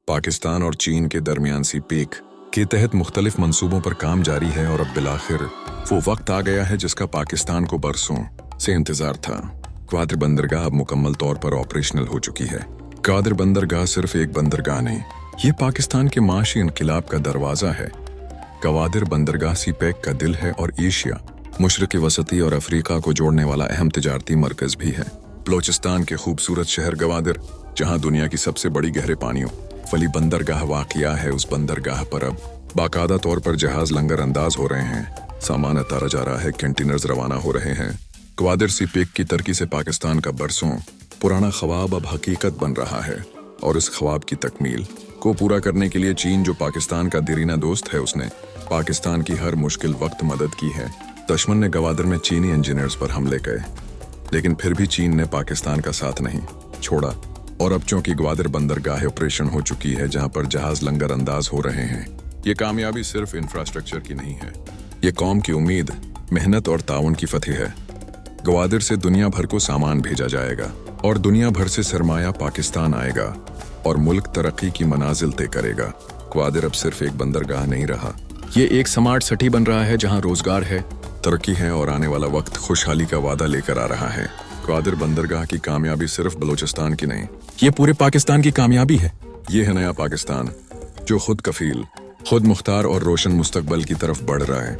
पाकिस्तान और चीन के दरमियान सी पीक के तहत मुख्तलिफ मंसूबों पर काम जारी है और अब बिलाखिर वो वक्त आ गया है जिसका पाकिस्तान को बरसों से इंतजार था। ग्वादर बंदरगाह अब मुकम्मल तौर पर ऑपरेशनल हो चुकी है। ग्वादर बंदरगाह सिर्फ एक बंदरगाह नहीं, ये पाकिस्तान के माशी इनकलाब का दरवाजा है। ग्वादर बंदरगाह सी पैक का दिल है और एशिया, मशरक़ वसती और अफ्रीका को जोड़ने वाला अहम तिजारती मरकज भी है। बलोचिस्तान के खूबसूरत शहर ग्वादर, जहां दुनिया की सबसे बड़ी गहरे पानियों वाली बंदरगाह वाक़िया है, उस बंदरगाह पर अब बाकायदा तौर पर जहाज लंगर अंदाज हो रहे हैं, सामान उतारा जा रहा है, कंटेनर्स रवाना हो रहे हैं। ग्वादर सी पैक की तरक्की से पाकिस्तान का बरसों पुराना ख्वाब अब हकीकत बन रहा है और इस ख्वाब की तकमील को पूरा करने के लिए चीन, जो पाकिस्तान का देरीना दोस्त है, उसने पाकिस्तान की हर मुश्किल वक्त मदद की है। दुश्मन ने ग्वादर में चीनी इंजीनियर्स पर हमले किए, लेकिन फिर भी चीन ने पाकिस्तान का साथ नहीं छोड़ा और अब चूंकि ग्वादर बंदरगाह ऑपरेशन हो चुकी है, जहां पर जहाज लंगर अंदाज हो रहे हैं, ये कामयाबी सिर्फ इंफ्रास्ट्रक्चर की नहीं है, ये कौम की उम्मीद, मेहनत और ताउन की फतह है। ग्वादर से दुनिया भर को सामान भेजा जाएगा और दुनिया भर से सरमाया पाकिस्तान आएगा और मुल्क तरक्की की मनाजिल तय करेगा। ग्वादर अब सिर्फ एक बंदरगाह नहीं रहा, ये एक स्मार्ट सिटी बन रहा है जहां रोजगार है, तरक्की है और आने वाला वक्त खुशहाली का वादा लेकर आ रहा है। ग्वादर बंदरगाह की कामयाबी सिर्फ बलोचिस्तान की नहीं, ये पूरे पाकिस्तान की कामयाबी है। ये है नया पाकिस्तान जो खुद कफील, खुद मुख्तार और रोशन मुस्तकबल की तरफ बढ़ रहा है।